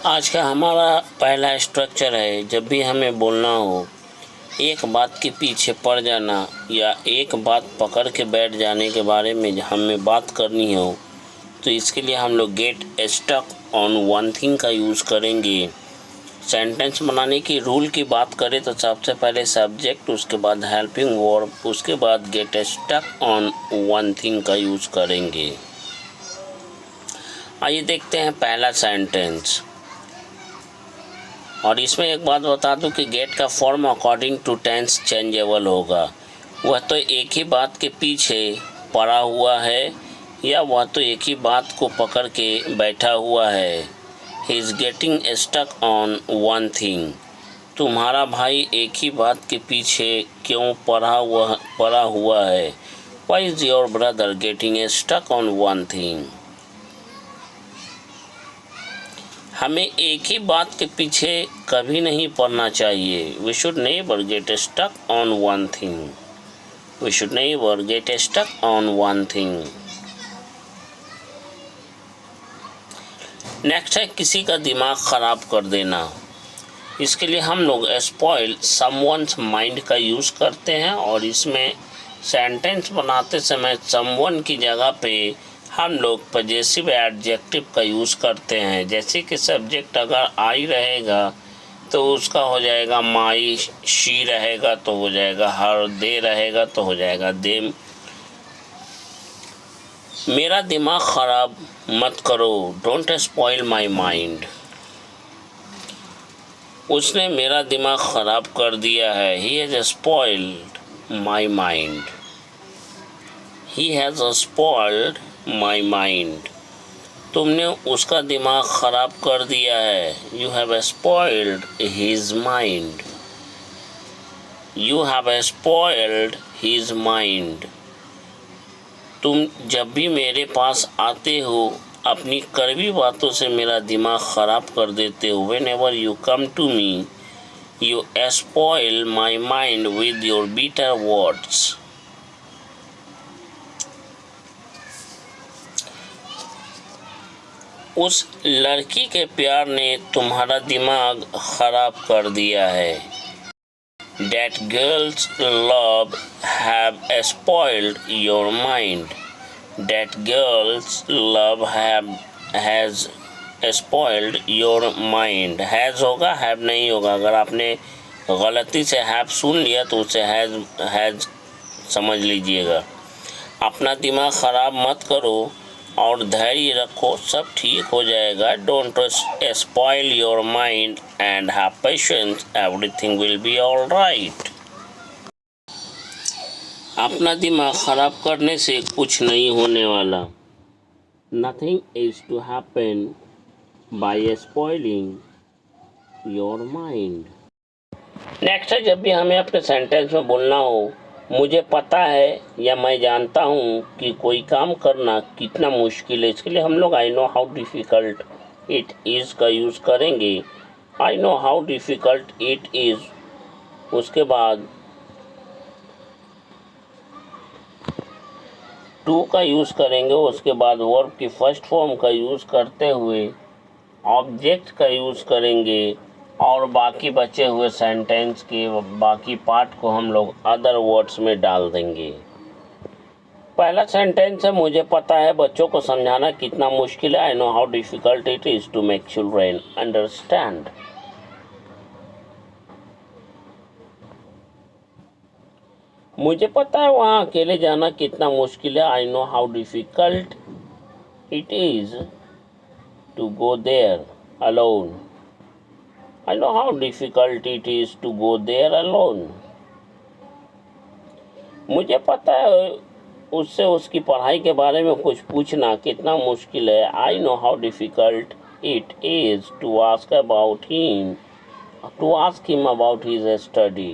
आज का हमारा पहला स्ट्रक्चर है, जब भी हमें बोलना हो, एक बात के पीछे पड़ जाना या एक बात पकड़ के बैठ जाने के बारे में हमें बात करनी हो, तो इसके लिए हम लोग get stuck on one thing का यूज़ करेंगे। सेंटेंस बनाने की रूल की बात करें तो सबसे पहले सब्जेक्ट, उसके बाद हेल्पिंग वर्ब, उसके बाद get stuck on one thing का यूज़ करेंगे। आइए देखते हैं पहला सेंटेंस। और इसमें एक बात बता दूं कि गेट का form according to tense changeable होगा। वह तो एक ही बात के पीछे पड़ा हुआ है या वह तो एक ही बात को पकड़ के बैठा हुआ है। He is getting stuck on one thing. तुम्हारा भाई एक ही बात के पीछे क्यों पड़ा हुआ है। Why is your brother getting stuck on one thing. हमें एक ही बात के पीछे कभी नहीं पड़ना चाहिए। We should never get stuck on one thing. We should never get stuck on one thing. Next है किसी का दिमाग ख़राब कर देना। इसके लिए हम लोग स्पॉइल समवन्स माइंड का यूज़ करते हैं और इसमें सेंटेंस बनाते समय समवन की जगह पे हम लोग पजेसिव एडजेक्टिव का यूज़ करते हैं। जैसे कि सब्जेक्ट अगर आई रहेगा तो उसका हो जाएगा माई, शी रहेगा तो हो जाएगा हर, दे रहेगा तो हो जाएगा देम। मेरा दिमाग ख़राब मत करो, डोंट स्पॉइल माई माइंड। उसने मेरा दिमाग ख़राब कर दिया है, he has spoiled my mind. He has spoiled my mind. तुमने उसका दिमाग ख़राब कर दिया है, you have spoiled his mind. You have spoiled his mind. तुम जब भी मेरे पास आते हो अपनी कड़वी बातों से मेरा दिमाग ख़राब कर देते हो। Whenever you come to me you spoil my mind with your bitter words. उस लड़की के प्यार ने तुम्हारा दिमाग ख़राब कर दिया है। That girl's love have spoiled your mind. That girl's love has spoiled your mind. Has होगा, have नहीं होगा। अगर आपने गलती से have सुन लिया तो उसे has समझ लीजिएगा। अपना दिमाग ख़राब मत करो और धैर्य रखो, सब ठीक हो जाएगा। Don't spoil your mind and have patience, everything will be all right. अपना दिमाग ख़राब करने से कुछ नहीं होने वाला। Nothing is to happen by spoiling your mind. Next है, जब भी हमें अपने सेंटेंस में बोलना हो, मुझे पता है या मैं जानता हूँ कि कोई काम करना कितना मुश्किल है। इसके लिए हम लोग आई know how difficult it is का यूज़ करेंगे। आई know how difficult it is, उसके बाद टू का यूज़ करेंगे, उसके बाद वर्ब की फर्स्ट फॉर्म का यूज़ करते हुए ऑब्जेक्ट का यूज़ करेंगे और बाकी बचे हुए सेंटेंस के बाकी पार्ट को हम लोग अदर वर्ड्स में डाल देंगे। पहला सेंटेंस है, मुझे पता है बच्चों को समझाना कितना मुश्किल है। I know how difficult it is to make children understand. मुझे पता है वहाँ अकेले जाना कितना मुश्किल है। I know how difficult it is to go there alone. I know how difficult it is to go there alone. मुझे पता है उससे उसकी पढ़ाई के बारे में कुछ पूछना कितना मुश्किल है। I know how difficult it is to ask him about his study.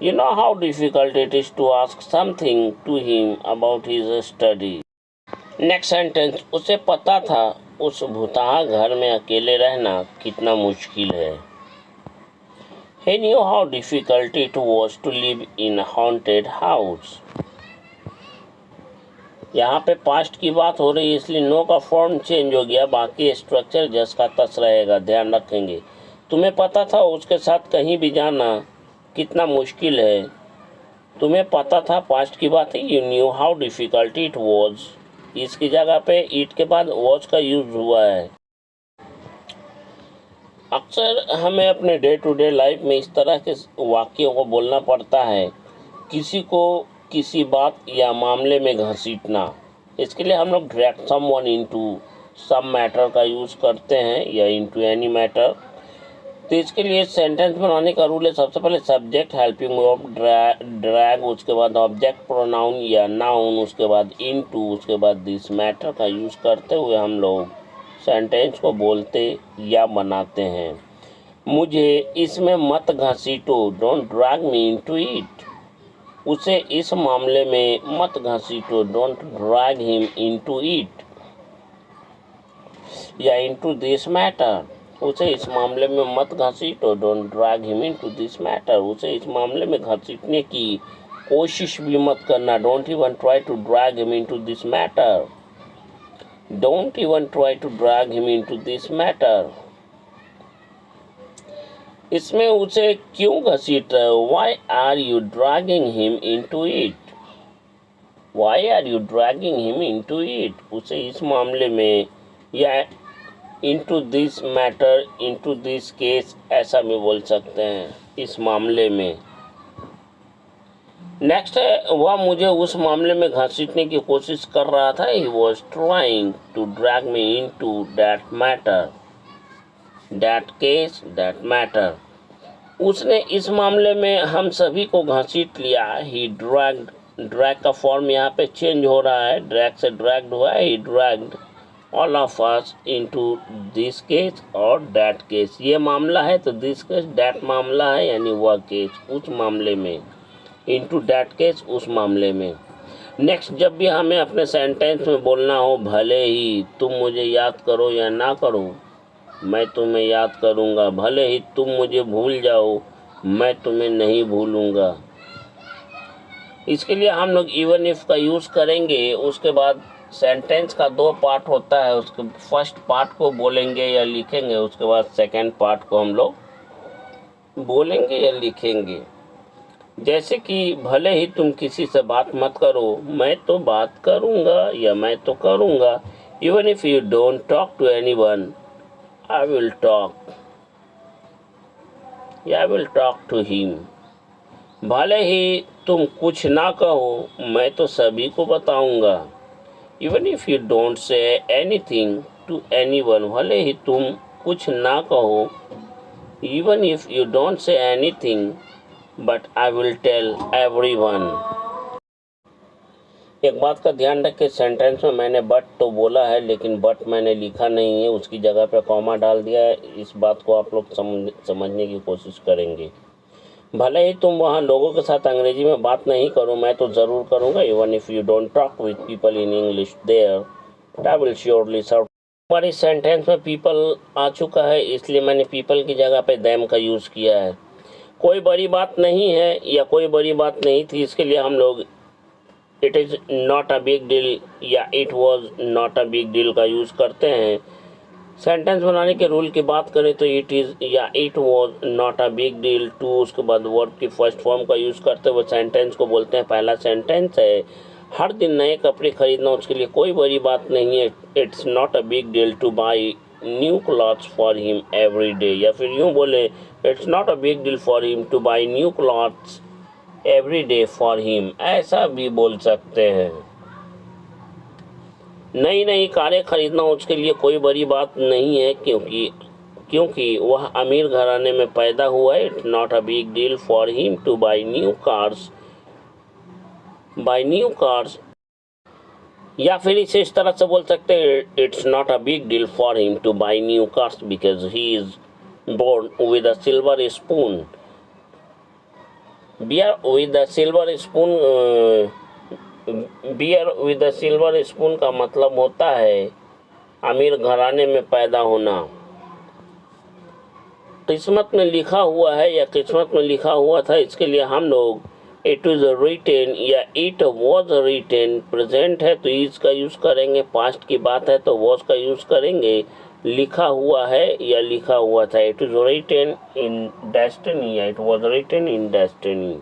You know how difficult it is to ask something to him about his study. Next sentence, उसे पता था उस भुतहा घर में अकेले रहना कितना मुश्किल है। He knew how difficult it was to live in a haunted house. यहाँ पे पास्ट की बात हो रही है इसलिए नो का फॉर्म चेंज हो गया, बाकी स्ट्रक्चर जस का तस रहेगा, ध्यान रखेंगे। तुम्हें पता था उसके साथ कहीं भी जाना कितना मुश्किल है। तुम्हें पता था पास्ट की बात है, you knew how difficult it was. इसकी जगह पे इट के बाद वॉज का यूज हुआ है। अक्सर हमें अपने डे टू डे लाइफ में इस तरह के वाक्यों को बोलना पड़ता है, किसी को किसी बात या मामले में घसीटना। इसके लिए हम लोग drag someone into some matter का यूज़ करते हैं या इनटू एनी मैटर। तो इसके लिए सेंटेंस बनाने का रूल है, सबसे पहले सब्जेक्ट हेल्पिंग वर्ब ड्रैग, उसके बाद ऑब्जेक्ट प्रोनाउन या नाउन, उसके बाद इनटू, उसके बाद दिस मैटर का यूज़ करते हुए हम लोग सेंटेंस को बोलते या बनाते हैं। मुझे इसमें मत घसीटो, don't drag me into it. उसे इस मामले में मत घसीटो, don't drag him into it. या इनटू दिस मैटर, उसे इस मामले में मत घसीटो, don't drag him into this matter. उसे इस मामले में घसीटने की कोशिश भी मत करना, don't even try to drag him into this matter. Don't even try to drag him into this matter. इसमें उसे क्यों घसीट रहे हो? Why are you dragging him into it? Why are you dragging him into it? उसे इस मामले में या into this matter, into this case ऐसा भी बोल सकते हैं, इस मामले में। नेक्स्ट है, वह मुझे उस मामले में घसीटने की कोशिश कर रहा था। He was trying to drag me into that matter, that case, that matter. उसने इस मामले में हम सभी को घसीट लिया। He dragged, drag का फॉर्म यहाँ पे चेंज हो रहा है, drag से dragged हुआ है। He dragged all of us into this case और that case। ये मामला है तो this case, that मामला है यानी वह केस, उस मामले में। इनटू डैट केस, उस मामले में। नेक्स्ट, जब भी हमें अपने सेंटेंस में बोलना हो, भले ही तुम मुझे याद करो या ना करो, मैं तुम्हें याद करूँगा। भले ही तुम मुझे भूल जाओ, मैं तुम्हें नहीं भूलूँगा। इसके लिए हम लोग इवन इफ का यूज़ करेंगे। उसके बाद सेंटेंस का दो पार्ट होता है, उसके फर्स्ट पार्ट को बोलेंगे या लिखेंगे, उसके बाद सेकेंड पार्ट को हम लोग बोलेंगे या लिखेंगे। जैसे कि भले ही तुम किसी से बात मत करो, मैं तो बात करूँगा या मैं तो करूँगा। Even if you don't talk to anyone, I will talk या I will talk to him. भले ही तुम कुछ ना कहो, मैं तो सभी को बताऊँगा। Even if you don't say anything to anyone, भले ही तुम कुछ ना कहो। Even if you don't say anything but I will tell everyone. एक बात का ध्यान रखें, सेंटेंस में मैंने बट तो बोला है लेकिन बट मैंने लिखा नहीं है, उसकी जगह पे कॉमा डाल दिया है। इस बात को आप लोग समझने की कोशिश करेंगे। भले ही तुम वहाँ लोगों के साथ अंग्रेजी में बात नहीं करो, मैं तो ज़रूर करूँगा। Even if you don't talk with people in English there, I will surely serve. हमारे सेंटेंस में पीपल आ चुका है, इसलिए मैंने पीपल की जगह पे देम का यूज़ किया है। कोई बड़ी बात नहीं है या कोई बड़ी बात नहीं थी, इसके लिए हम लोग it is not a big deal या it was not a big deal का यूज़ करते हैं। सेंटेंस बनाने के रूल की बात करें तो इट इज़ या it was not a big deal to, उसके बाद वर्ब की फर्स्ट फॉर्म का यूज़ करते हुए सेंटेंस को बोलते हैं। पहला सेंटेंस है, हर दिन नए कपड़े खरीदना उसके लिए कोई बड़ी बात नहीं है। It's not a big deal to buy new clothes for him every day. या फिर यूँ बोले, it's not a big deal for him to buy new clothes every day for him, ऐसा भी बोल सकते हैं। नई नई कारें खरीदना उसके लिए कोई बड़ी बात नहीं है क्योंकि वह अमीर घराने में पैदा हुआ है। It's not a big deal for him to buy new cars. या फिर इसे इस तरह से बोल सकते हैं, it's not a big deal for him to buy new cars because he is born with a silver spoon. Bear with a silver spoon का मतलब होता है अमीर घराने में पैदा होना। किस्मत में लिखा हुआ है या किस्मत में लिखा हुआ था, इसके लिए हम लोग इट इज रिटेन या इट वॉज रिटेन, प्रेजेंट है तो इज का यूज करेंगे, पास्ट की बात है तो वॉज का यूज करेंगे, लिखा हुआ है या लिखा हुआ था, it is written in destiny या it was written in destiny.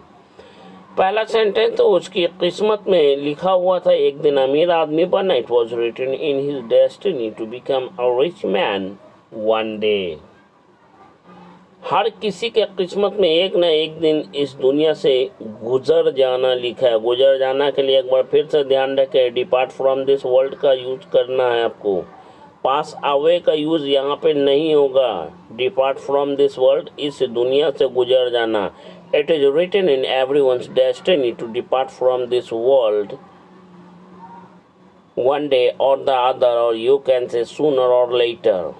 पहला सेंटेंस तो उसकी किस्मत में लिखा हुआ था एक दिन अमीर आदमी बनना, it was written in his destiny to become a rich man one day. हर किसी के किस्मत में एक न एक दिन इस दुनिया से गुजर जाना लिखा है। गुजर जाना के लिए एक बार फिर से ध्यान रखें, डिपार्ट फ्रॉम दिस वर्ल्ड का यूज करना है आपको, पास अवे का यूज यहाँ पे नहीं होगा। डिपार्ट फ्रॉम दिस वर्ल्ड, इस दुनिया से गुजर जाना। It is written in everyone's destiny to depart from this world one day or the other, और you can say sooner or later.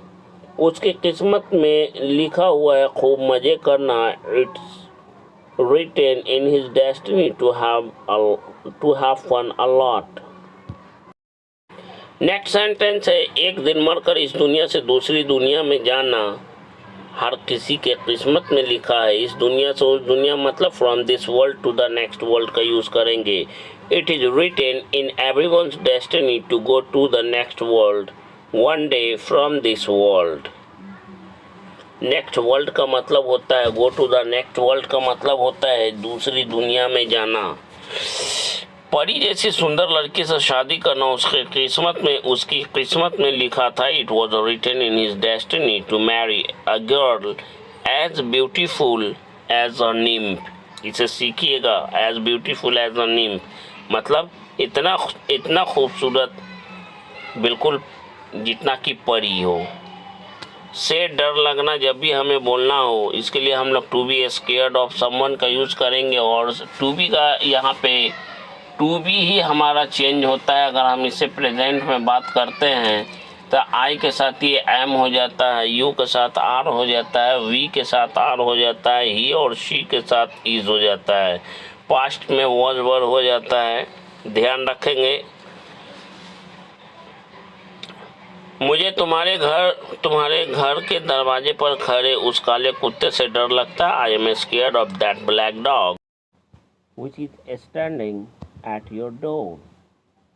उसकी किस्मत में लिखा हुआ है खूब मजे करना, it's written in his destiny to have fun a lot. Next sentence है, एक दिन मरकर इस दुनिया से दूसरी दुनिया में जाना हर किसी के किस्मत में लिखा है। इस दुनिया से उस दुनिया मतलब from this world to the next world का यूज करेंगे। It is written in everyone's destiny to go to the next world one day from this world. Next world का मतलब होता है go to the next world का मतलब होता है दूसरी दुनिया में जाना। परी जैसी सुंदर लड़की से शादी करना उसकी किस्मत में लिखा था। It was written in his destiny to marry a girl as beautiful as a nymph. इसे सीखिएगा, as beautiful as a nymph मतलब इतना खूबसूरत बिल्कुल जितना कि परी हो। से डर लगना जब भी हमें बोलना हो, इसके लिए हम लोग to be scared of someone का यूज करेंगे, और टू बी का यहाँ पे टू बी ही हमारा चेंज होता है। अगर हम इससे प्रेजेंट में बात करते हैं तो आई के साथ ये एम हो जाता है, यू के साथ आर हो जाता है, वी के साथ आर हो जाता है, ही और शी के साथ इज हो जाता है, पास्ट में वॉज वर हो जाता है। ध्यान रखेंगे। मुझे तुम्हारे घर के दरवाजे पर खड़े उस काले कुत्ते से डर लगता है। I am scared of that black dog which is standing at your door.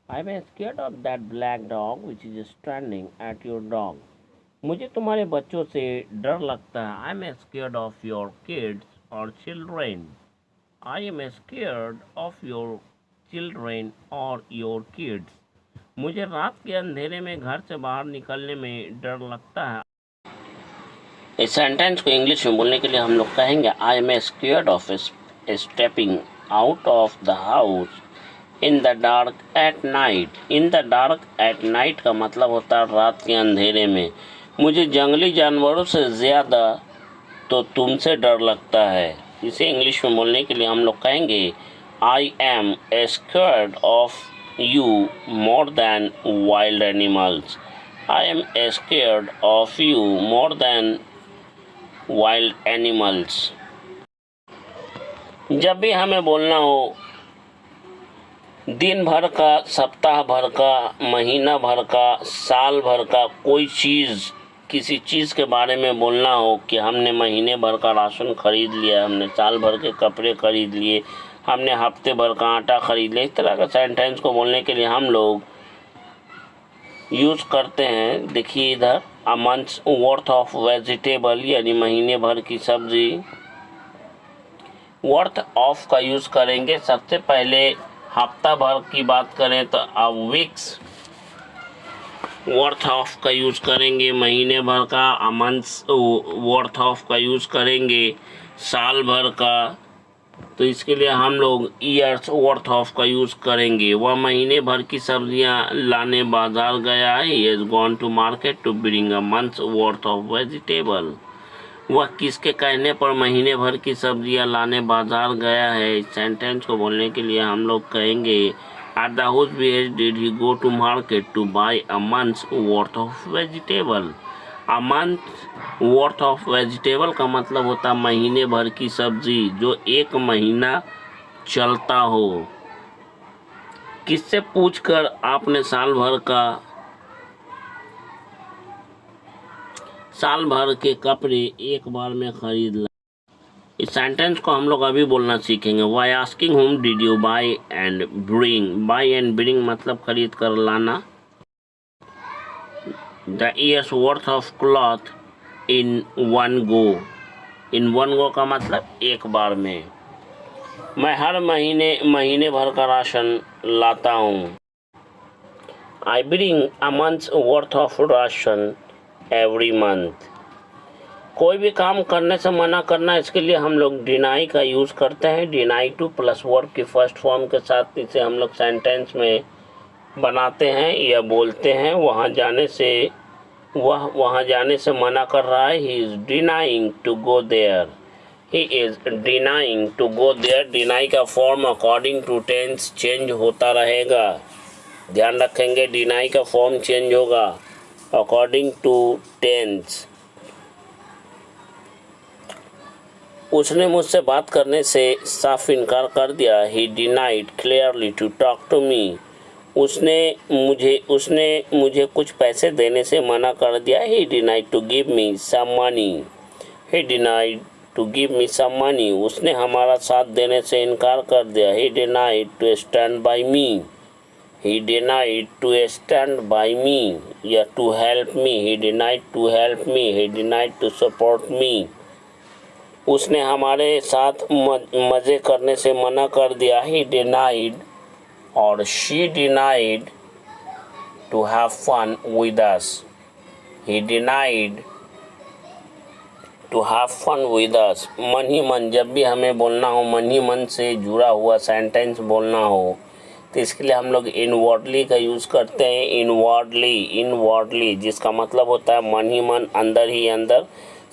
I am scared of that black dog which is standing at your door. मुझे तुम्हारे बच्चों से डर लगता है। I am scared of your kids or children. I am scared of your children or your kids. मुझे रात के अंधेरे में घर से बाहर निकलने में डर लगता है। इस सेंटेंस को इंग्लिश में बोलने के लिए हम लोग कहेंगे I am scared of stepping out of the house in the dark at night. In the dark at night का मतलब होता है रात के अंधेरे में। मुझे जंगली जानवरों से ज़्यादा तो तुमसे डर लगता है। इसे इंग्लिश में बोलने के लिए हम लोग कहेंगे I am scared of you more than wild animals. I am scared of you more than wild animals. जब भी हमें बोलना हो दिन भर का, सप्ताह भर का, महीना भर का, साल भर का कोई चीज़, किसी चीज़ के बारे में बोलना हो कि हमने महीने भर का राशन खरीद लिया, हमने साल भर के कपड़े खरीद लिए, हमने हफ्ते भर का आटा खरीद लिया, इस तरह का सेंटेंस को बोलने के लिए हम लोग यूज़ करते हैं। देखिए इधर अ मंथ्स वर्थ ऑफ वेजिटेबल यानी महीने भर की सब्जी। वर्थ ऑफ का यूज़ करेंगे। सबसे पहले हफ्ता भर की बात करें तो अ वीक्स वर्थ ऑफ का यूज़ करेंगे। महीने भर का अ मंथ्स वर्थ ऑफ का यूज़ करेंगे। साल भर का तो इसके लिए हम लोग ईयर्स वर्थ ऑफ का यूज़ करेंगे। वह महीने भर की सब्जियां लाने बाजार गया है। He has gone to market to bring a month's worth of vegetable. वह किसके कहने पर महीने भर की सब्जियां लाने बाजार गया है। इस सेंटेंस को बोलने के लिए हम लोग कहेंगे at the whose village did he go to market to buy a month's worth of vegetable. A month worth of vegetable का मतलब होता है महीने भर की सब्जी जो एक महीना चलता हो। किससे पूछकर आपने साल भर के कपड़े एक बार में खरीद ला। इस सेंटेंस को हम लोग अभी बोलना सीखेंगे। Why asking whom did you buy and bring. Buy and bring मतलब खरीद कर लाना। The year's worth of cloth in one go. In one go का मतलब एक बार में। मैं हर महीने भर का राशन लाता हूँ। I bring a month's worth of ration every month. कोई भी काम करने से मना करना, इसके लिए हम लोग डिनाई का यूज़ करते हैं। डिनाई टू प्लस वर्ब की फर्स्ट फॉर्म के साथ इसे हम लोग सेंटेंस में बनाते हैं या बोलते हैं। वहाँ जाने से मना कर रहा है। He is denying to go there. He is denying to go there. Deny का form according to tense change होता रहेगा। ध्यान रखेंगे, डिनाई का फॉर्म चेंज होगा अकॉर्डिंग टू टेंस। उसने मुझसे बात करने से साफ इनकार कर दिया। He denied clearly to talk to me. उसने मुझे कुछ पैसे देने से मना कर दिया। He denied to give me some money. He denied to give me some money. उसने हमारा साथ देने से इनकार कर दिया। He denied to stand by me. He denied to stand by me या to help me. He denied to help me. He denied to support me. उसने हमारे साथ मज़े करने से मना कर दिया। ही डिनाइड और she denied to have fun with us. He denied to have fun with us. मन ही मन, जब भी हमें बोलना हो, मन ही मन से जुड़ा हुआ सेंटेंस बोलना हो, तो इसके लिए हम लोग इनवर्डली का यूज़ करते हैं। इनवर्डली जिसका मतलब होता है मन ही मन, अंदर ही अंदर।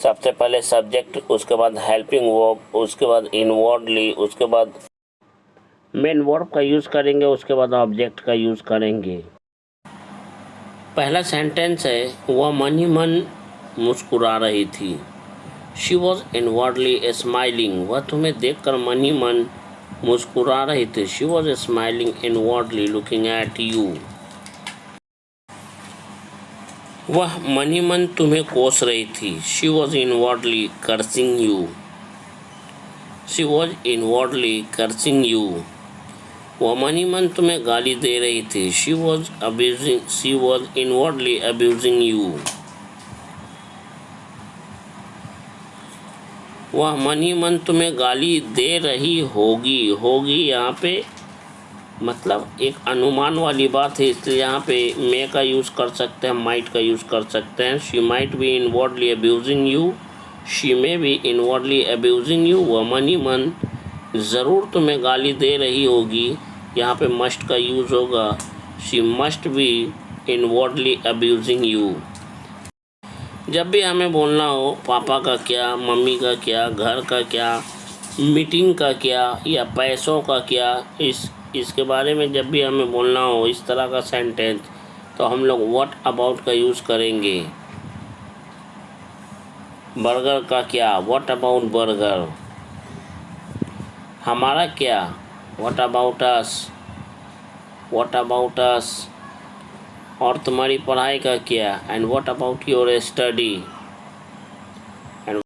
सबसे पहले सब्जेक्ट, उसके बाद हेल्पिंग वर्ब, उसके बाद इनवर्डली, उसके बाद मेन वर्ब का यूज़ करेंगे, उसके बाद ऑब्जेक्ट का यूज़ करेंगे। पहला सेंटेंस है, वह मन ही मन मुस्कुरा रही थी। She was inwardly smiling. वह तुम्हें देखकर मन ही मन मुस्कुरा रही थी। She was smiling inwardly looking at you. वह मन ही मन तुम्हें कोस रही थी। She was inwardly cursing you. She was inwardly cursing you. वह मन ही मन तुम्हें गाली दे रही थी। She was inwardly abusing you. वह मन ही मन तुम्हें गाली दे रही होगी यहाँ पे मतलब एक अनुमान वाली बात है, इसलिए यहाँ पे मे का यूज़ कर सकते हैं, माइट का यूज़ कर सकते हैं। She might be inwardly abusing you. She may be inwardly abusing you. वह मन ही मन ज़रूर तुम्हें गाली दे रही होगी, यहाँ पे मस्ट का यूज़ होगा। She must be inwardly abusing you. जब भी हमें बोलना हो पापा का क्या, मम्मी का क्या, घर का क्या, मीटिंग का क्या या पैसों का क्या, इसके बारे में जब भी हमें बोलना हो इस तरह का सेंटेंस, तो हम लोग व्हाट अबाउट का यूज़ करेंगे। बर्गर का क्या, व्हाट अबाउट बर्गर। हमारा क्या, what about us, what about us. और तुम्हारी पढ़ाई का क्या, and what about your study.